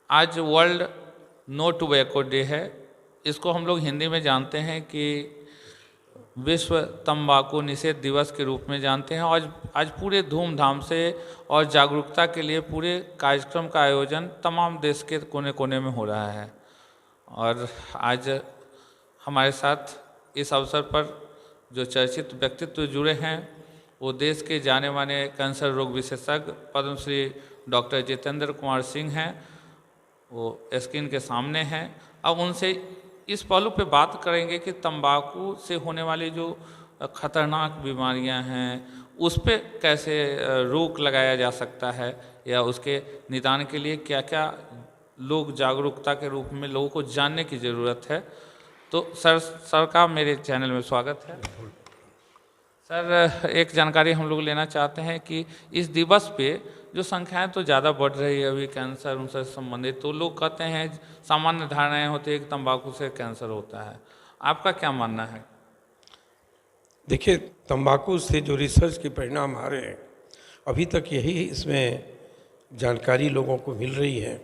आज world no tobacco day है। इसको हम लोग हिंदी में जानते हैं कि विश्व तंबाकू निषेध दिवस के रूप में जानते हैं। आज आज पूरे धूमधाम से और जागरूकता के लिए पूरे कार्यक्रम का आयोजन तमाम देश के कोने कोने में हो रहा है। और आज हमारे साथ इस अवसर पर जो चर्चित व्यक्तित्व जुड़े हैं वो देश के जाने माने कैंसर रोग विशेषज्ञ पद्मश्री डॉक्टर जितेंद्र कुमार सिंह हैं। वो स्क्रीन के सामने हैं। अब उनसे इस पहलू पे बात करेंगे कि तंबाकू से होने वाली जो खतरनाक बीमारियां हैं उस पे कैसे रोक लगाया जा सकता है या उसके निदान के लिए क्या क्या लोग जागरूकता के रूप में लोगों को जानने की ज़रूरत है। तो सर का मेरे चैनल में स्वागत है। सर, एक जानकारी हम लोग लेना चाहते हैं कि इस दिवस पे जो संख्याएं तो ज़्यादा बढ़ रही है अभी कैंसर उनसे संबंधित, तो लोग कहते हैं सामान्य धारणाएं होती है कि तंबाकू से कैंसर होता है। आपका क्या मानना है? देखिए, तंबाकू से जो रिसर्च के परिणाम आ रहे हैं अभी तक यही इसमें जानकारी लोगों को मिल रही है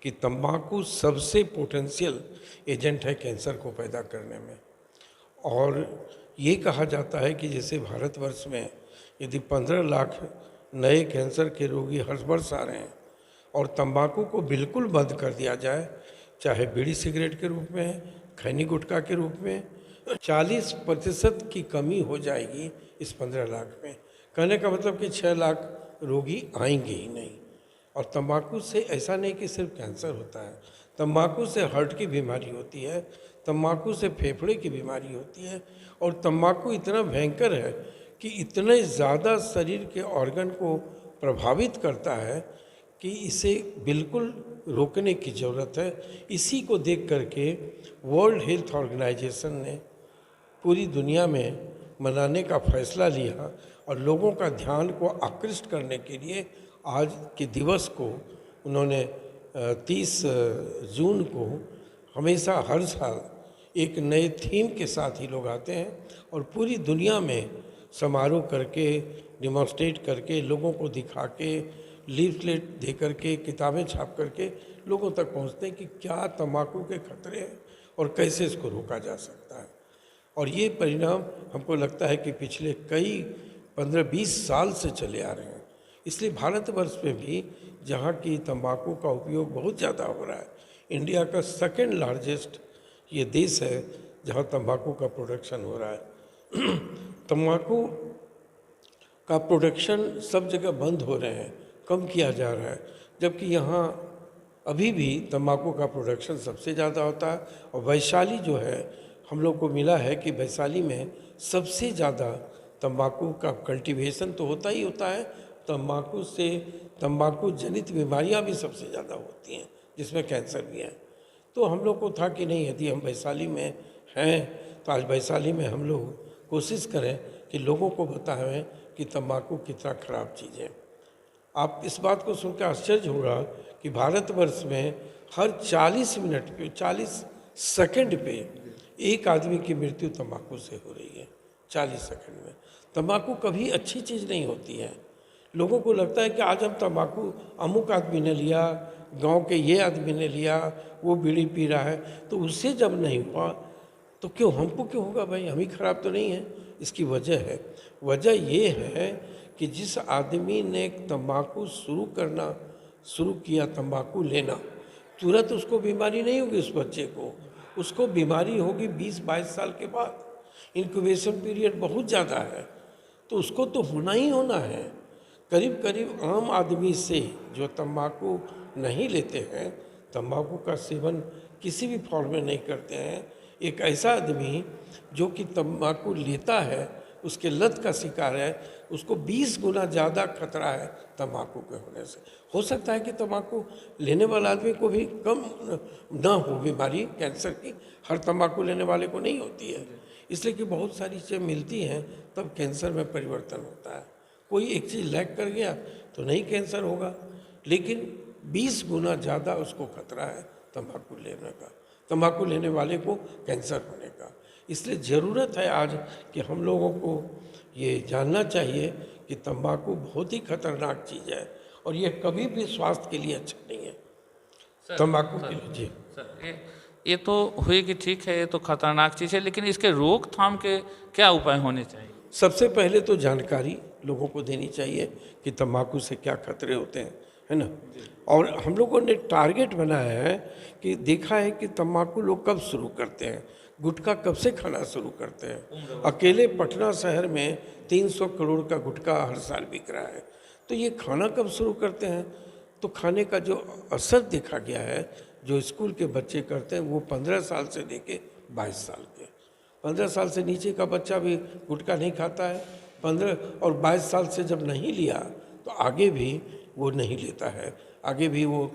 कि तंबाकू सबसे पोटेंशियल एजेंट है कैंसर को पैदा करने में। और ये कहा जाता है कि जैसे भारतवर्ष में यदि 15 लाख नए कैंसर के रोगी हर वर्ष आ रहे हैं और तंबाकू को बिल्कुल बंद कर दिया जाए, चाहे बीड़ी सिगरेट के रूप में, खैनी गुटखा के रूप में, 40% की कमी हो जाएगी इस 15 लाख में। कहने का मतलब कि 6 लाख रोगी आएंगे ही नहीं। और तंबाकू से ऐसा नहीं कि सिर्फ कैंसर होता है, तंबाकू से हार्ट की बीमारी होती है, तंबाकू से फेफड़े की बीमारी होती है। और तंबाकू इतना भयंकर है कि इतने ज़्यादा शरीर के ऑर्गन को प्रभावित करता है कि इसे बिल्कुल रोकने की ज़रूरत है। इसी को देख करके वर्ल्ड हेल्थ ऑर्गेनाइजेशन ने पूरी दुनिया में मनाने का फैसला लिया और लोगों का ध्यान को आकृष्ट करने के लिए आज के दिवस को उन्होंने 30 जून को हमेशा हर साल एक नए थीम के साथ ही लोग आते हैं और पूरी दुनिया में समारोह करके, डिमॉन्स्ट्रेट करके, लोगों को दिखा के, लीफलेट दे करके, किताबें छाप करके लोगों तक पहुंचते हैं कि क्या तंबाकू के खतरे हैं और कैसे इसको रोका जा सकता है। और ये परिणाम हमको लगता है कि पिछले कई 15-20 साल से चले आ रहे हैं। इसलिए भारतवर्ष में भी जहाँ की तंबाकू का उपयोग बहुत ज़्यादा हो रहा है, इंडिया का सेकंड लार्जेस्ट ये देश है जहाँ तंबाकू का प्रोडक्शन हो रहा है। तंबाकू का प्रोडक्शन सब जगह बंद हो रहे हैं, कम किया जा रहा है, जबकि यहाँ अभी भी तंबाकू का प्रोडक्शन सबसे ज़्यादा होता है। और वैशाली जो है, हम लोग को मिला है कि वैशाली में सबसे ज़्यादा तंबाकू का कल्टीवेशन तो होता ही होता है, तंबाकू से तंबाकू जनित बीमारियां भी सबसे ज़्यादा होती हैं जिसमें कैंसर भी है। तो हम लोग को था कि नहीं, यदि हम वैशाली में हैं तो आज वैशाली में हम लोग कोशिश करें कि लोगों को बताएं कि तंबाकू कितना ख़राब चीज़ है। आप इस बात को सुनकर आश्चर्य होगा कि भारतवर्ष में हर 40 मिनट पे, 40 सेकंड पे एक आदमी की मृत्यु तंबाकू से हो रही है। 40 सेकंड में। तंबाकू कभी अच्छी चीज़ नहीं होती है। लोगों को लगता है कि आज हम तंबाकू अमुक आदमी ने लिया, गांव के ये आदमी ने लिया, वो बीड़ी पी रहा है, तो उससे जब नहीं हुआ तो क्यों हमको क्यों होगा भाई, हम ही खराब तो नहीं है। इसकी वजह है, वजह ये है कि जिस आदमी ने तंबाकू शुरू किया, तंबाकू लेना, तुरंत उसको बीमारी नहीं होगी उस बच्चे को, उसको बीमारी होगी 20-22 साल के बाद। इंक्यूबेशन पीरियड बहुत ज़्यादा है, तो उसको तो होना ही होना है। करीब करीब आम आदमी से जो तंबाकू नहीं लेते हैं, तंबाकू का सेवन किसी भी फॉर्म में नहीं करते हैं, एक ऐसा आदमी जो कि तंबाकू लेता है, उसके लत का शिकार है, उसको 20 गुना ज़्यादा खतरा है तंबाकू के होने से। हो सकता है कि तंबाकू लेने वाला आदमी को भी कम ना हो बीमारी कैंसर की, हर तंबाकू लेने वाले को नहीं होती है। इसलिए कि बहुत सारी चीज़ें मिलती हैं तब कैंसर में परिवर्तन होता है। कोई एक चीज़ लैग कर गया तो नहीं कैंसर होगा, लेकिन 20 गुना ज़्यादा उसको खतरा है तंबाकू लेने का, तंबाकू लेने वाले को कैंसर होने का। इसलिए ज़रूरत है आज कि हम लोगों को ये जानना चाहिए कि तंबाकू बहुत ही खतरनाक चीज़ है और ये कभी भी स्वास्थ्य के लिए अच्छा नहीं है। तंबाकू के लिए। जी सर ये तो हुई कि ठीक है, ये तो खतरनाक चीज़ है, लेकिन इसके रोकथाम के क्या उपाय होने चाहिए? सबसे पहले तो जानकारी लोगों को देनी चाहिए कि तंबाकू से क्या खतरे होते हैं, है ना। और हम लोगों ने टारगेट बनाया है कि देखा है कि तंबाकू लोग कब शुरू करते हैं, गुटखा कब से खाना शुरू करते हैं। अकेले पटना शहर में 300 करोड़ का गुटखा हर साल बिक रहा है। तो ये खाना कब शुरू करते हैं, तो खाने का जो असर देखा गया है, जो स्कूल के बच्चे करते हैं वो 15 साल से लेके 22 साल के। 15 साल से नीचे का बच्चा भी गुटखा नहीं खाता है। 15 और 22 साल से जब नहीं लिया तो आगे भी वो नहीं लेता है, आगे भी वो।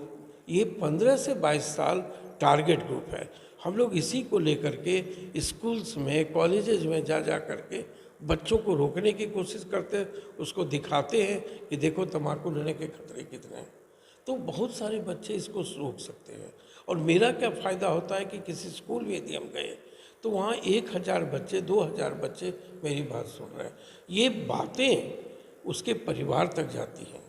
ये 15 से 22 साल टारगेट ग्रुप है। हम लोग इसी को लेकर के स्कूल्स में, कॉलेजेस में जा जा करके बच्चों को रोकने की कोशिश करते हैं, उसको दिखाते हैं कि देखो तम्बाकू लेने के खतरे कितने हैं। तो बहुत सारे बच्चे इसको रोक सकते हैं। और मेरा क्या फ़ायदा होता है कि किसी स्कूल में यदि हम गए तो वहाँ 1000 बच्चे, 2000 बच्चे मेरी बात सुन रहे हैं। ये बातें उसके परिवार तक जाती हैं,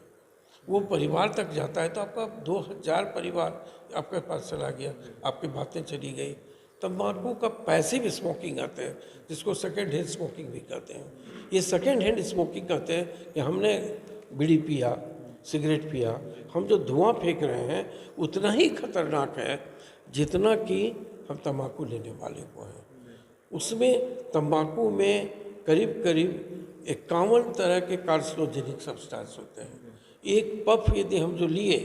वो परिवार तक जाता है तो आपका 2000 परिवार आपके पास चला गया, आपकी बातें चली गई। तम्बाकू का पैसिव स्मोकिंग आते हैं, जिसको सेकेंड हैंड स्मोकिंग भी कहते हैं। ये सेकेंड हैंड स्मोकिंग कहते हैं कि हमने बीड़ी पिया, सिगरेट पिया, हम जो धुआं फेंक रहे हैं उतना ही खतरनाक है जितना कि हम तम्बाकू लेने वाले को हैं। उसमें तम्बाकू में करीब करीब 51 तरह के कार्सिनोजेनिक सब्सटेंस होते हैं। एक पफ यदि हम जो लिए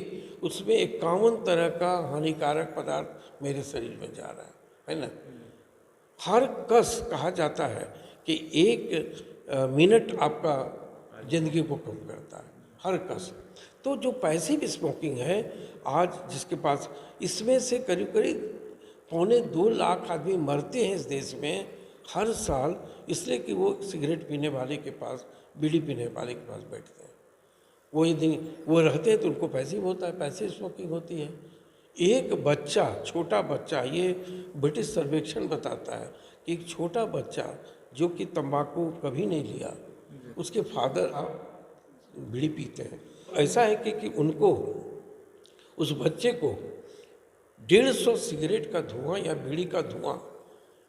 उसमें 51 तरह का हानिकारक पदार्थ मेरे शरीर में जा रहा है ना। हर कस कहा जाता है कि 1 मिनट आपका ज़िंदगी को कम करता है, हर कस। तो जो पैसिव स्मोकिंग है आज जिसके पास, इसमें से करीब करीब 2.25 लाख आदमी मरते हैं इस देश में हर साल, इसलिए कि वो सिगरेट पीने वाले के पास, बीड़ी पीने वाले के पास बैठते हैं। वो यदि वो रहते हैं तो उनको पैसिव होता है, पैसिव स्मोकिंग होती है। एक बच्चा, छोटा बच्चा, ये ब्रिटिश सर्वेक्षण बताता है कि एक छोटा बच्चा जो कि तंबाकू कभी नहीं लिया, उसके फादर बीड़ी पीते हैं। ऐसा है कि उनको, उस बच्चे को 150 सिगरेट का धुआं या बीड़ी का धुआं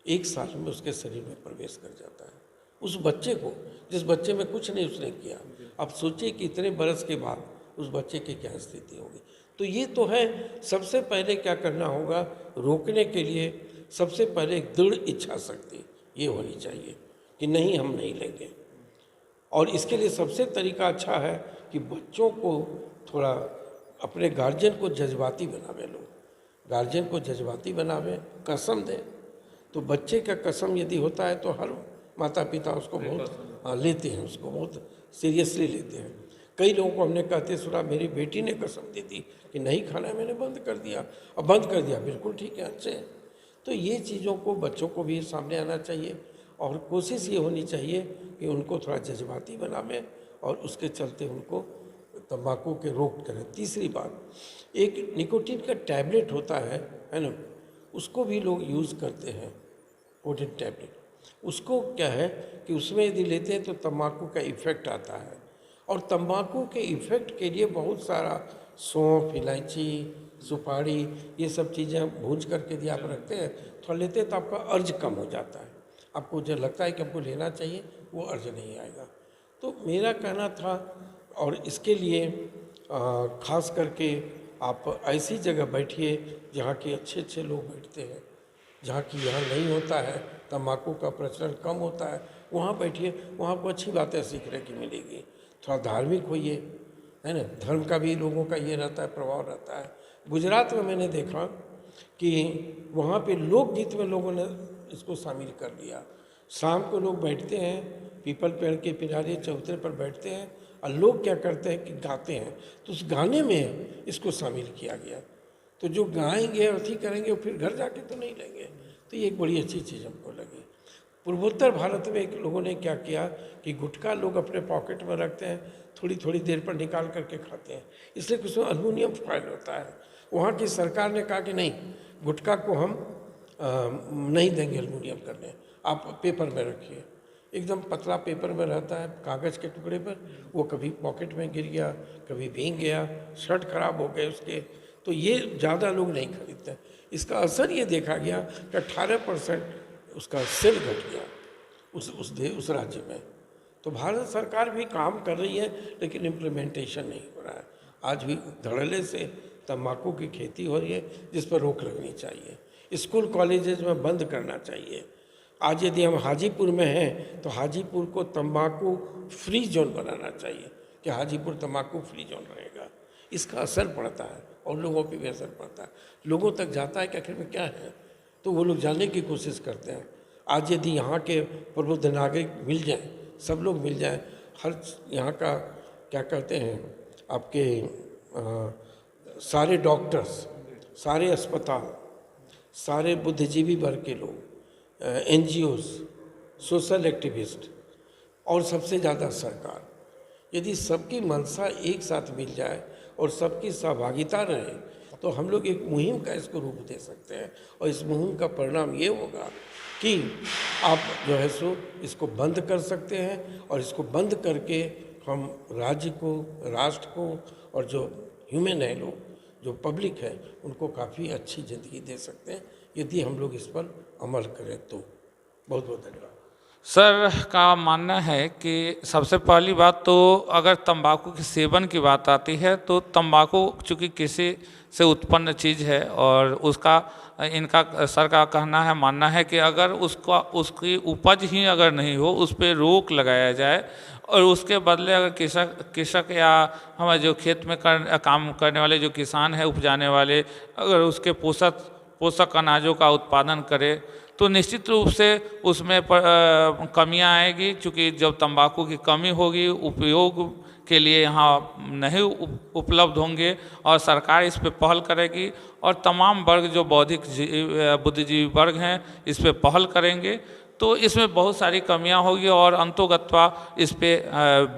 1 साल में उसके शरीर में प्रवेश कर जाता है। उस बच्चे को, जिस बच्चे में कुछ नहीं उसने किया। अब सोचिए कि इतने बरस के बाद उस बच्चे की क्या स्थिति होगी। तो ये तो है, सबसे पहले क्या करना होगा रोकने के लिए, सबसे पहले एक दृढ़ इच्छा शक्ति ये होनी चाहिए कि नहीं, हम नहीं लेंगे। और इसके लिए सबसे तरीका अच्छा है कि बच्चों को थोड़ा अपने गार्जियन को जज्बाती बनावे। लोग गार्जियन को जज्बाती बनावे, कसम दें। तो बच्चे का कसम यदि होता है तो हर माता पिता उसको बहुत लेते हैं, उसको बहुत सीरियसली लेते हैं। कई लोगों को हमने कहते सुना, मेरी बेटी ने कसम दी थी कि नहीं खाना, मैंने बंद कर दिया। अब बंद कर दिया, बिल्कुल ठीक है, अच्छे हैं। तो ये चीज़ों को बच्चों को भी सामने आना चाहिए और कोशिश ये होनी चाहिए कि उनको थोड़ा जज्बाती बनावें और उसके चलते उनको तंबाकू के रोक करें। तीसरी बात, एक निकोटीन का टैबलेट होता है ना, उसको भी लोग यूज़ करते हैं, कोटेड टैबलेट। उसको क्या है कि उसमें यदि लेते हैं तो तंबाकू का इफ़ेक्ट आता है। और तंबाकू के इफ़ेक्ट के लिए बहुत सारा सौंफ, इलायची, सुपारी, ये सब चीज़ें भून करके यदि आप रखते हैं, थोड़ा लेते हैं तो आपका अर्ज कम हो जाता है। आपको जो लगता है कि हमको लेना चाहिए वो अर्ज नहीं आएगा। तो मेरा कहना था, और इसके लिए खास करके आप ऐसी जगह बैठिए जहाँ के अच्छे अच्छे लोग बैठते हैं, जहाँ की यहाँ नहीं होता है, तम्बाकू का प्रचलन कम होता है, वहाँ बैठिए, वहाँ आपको अच्छी बातें सीखने की मिलेगी। थोड़ा धार्मिक होइए, है ना, धर्म का भी लोगों का ये रहता है, प्रभाव रहता है। गुजरात में मैंने देखा कि वहाँ पे लोकगीत में लोगों ने इसको शामिल कर दिया। शाम को लोग बैठते हैं, पीपल पेड़ के किनारे चौतरे पर बैठते हैं और लोग क्या करते हैं कि गाते हैं, तो उस गाने में इसको शामिल किया गया। तो जो गाएंगे और ठीक करेंगे फिर घर जाके तो नहीं लेंगे। तो ये एक बड़ी अच्छी चीज़ हमको लगी। पूर्वोत्तर भारत में एक लोगों ने क्या किया कि गुटखा लोग अपने पॉकेट में रखते हैं, थोड़ी थोड़ी देर पर निकाल करके खाते हैं, इसलिए कि उसमें एल्युमिनियम फॉइल होता है। वहाँ की सरकार ने कहा कि नहीं, गुटखा को हम नहीं देंगे एल्युमिनियम करने, आप पेपर में रखिए। एकदम पतला पेपर में रहता है, कागज़ के टुकड़े पर। वो कभी पॉकेट में गिर गया, कभी भीग गया, शर्ट खराब हो गए उसके, तो ये ज़्यादा लोग नहीं खरीदते हैं। इसका असर ये देखा गया कि 18% उसका सेल घट गया उस राज्य में। तो भारत सरकार भी काम कर रही है, लेकिन इम्प्लीमेंटेशन नहीं हो रहा है। आज भी धड़ल्ले से तंबाकू की खेती हो रही है, जिस पर रोक लगनी चाहिए। स्कूल कॉलेजेस में बंद करना चाहिए। आज यदि हम हाजीपुर में हैं तो हाजीपुर को तंबाकू फ्री जोन बनाना चाहिए कि हाजीपुर तंबाकू फ्री जोन रहेगा। इसका असर पड़ता है और लोगों पे भी असर पड़ता है, लोगों तक जाता है कि आखिर में क्या है, तो वो लोग जानने की कोशिश करते हैं। आज यदि यहाँ के प्रबुद्ध नागरिक मिल जाएं, सब लोग मिल जाएं, हर यहाँ का क्या कहते हैं आपके सारे डॉक्टर्स, सारे अस्पताल, सारे बुद्धिजीवी वर्ग के लोग, NGOs, सोशल एक्टिविस्ट और सबसे ज़्यादा सरकार, यदि सबकी मंशा एक साथ मिल जाए और सबकी सहभागिता रहे तो हम लोग एक मुहिम का इसको रूप दे सकते हैं। और इस मुहिम का परिणाम ये होगा कि आप जो है सो इसको बंद कर सकते हैं, और इसको बंद करके हम राज्य को, राष्ट्र को और जो ह्यूमन है लोग, जो पब्लिक है, उनको काफ़ी अच्छी ज़िंदगी दे सकते हैं यदि हम लोग इस पर अमल करें तो। बहुत बहुत धन्यवाद। सर का मानना है कि सबसे पहली बात तो अगर तंबाकू के सेवन की बात आती है तो तंबाकू चूँकि कृषि से उत्पन्न चीज़ है और उसका इनका सर का कहना है, मानना है कि अगर उसकी उपज ही अगर नहीं हो, उस पर रोक लगाया जाए और उसके बदले अगर कृषक या हमारे जो खेत में काम करने वाले जो किसान हैं, उपजाने वाले, अगर उसके पोषक अनाजों का उत्पादन करे तो निश्चित रूप से उसमें कमियां आएगी। क्योंकि जब तंबाकू की कमी होगी, उपयोग के लिए यहाँ नहीं उपलब्ध होंगे और सरकार इस पे पहल करेगी और तमाम वर्ग जो बौद्धिक बुद्धिजीवी वर्ग हैं इस पे पहल करेंगे तो इसमें बहुत सारी कमियां होगी और अंतोगत्वा इस पे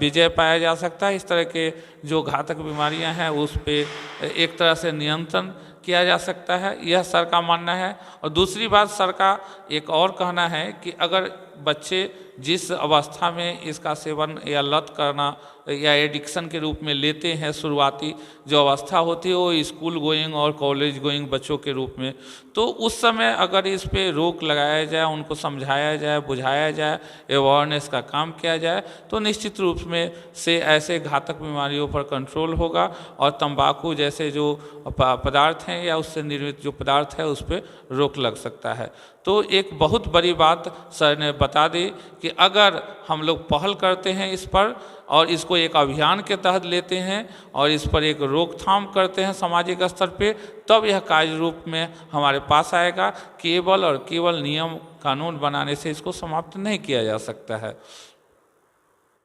विजय पाया जा सकता है। इस तरह के जो घातक बीमारियां हैं उस पे एक तरह से नियंत्रण किया जा सकता है, यह सर का मानना है। और दूसरी बात सर का एक और कहना है कि अगर बच्चे जिस अवस्था में इसका सेवन या लत करना या एडिक्शन के रूप में लेते हैं, शुरुआती जो अवस्था होती है वो स्कूल गोइंग और कॉलेज गोइंग बच्चों के रूप में, तो उस समय अगर इस पे रोक लगाया जाए, उनको समझाया जाए, बुझाया जाए, अवेयरनेस का काम किया जाए तो निश्चित रूप में से ऐसे घातक बीमारियों पर कंट्रोल होगा और तंबाकू जैसे जो पदार्थ हैं या उससे निर्मित जो पदार्थ है उस पर रोक लग सकता है। तो एक बहुत बड़ी बात सर ने बता दी कि अगर हम लोग पहल करते हैं इस पर और इसको एक अभियान के तहत लेते हैं और इस पर एक रोकथाम करते हैं सामाजिक स्तर पे, तब यह कार्य रूप में हमारे पास आएगा। केवल और केवल नियम कानून बनाने से इसको समाप्त नहीं किया जा सकता है।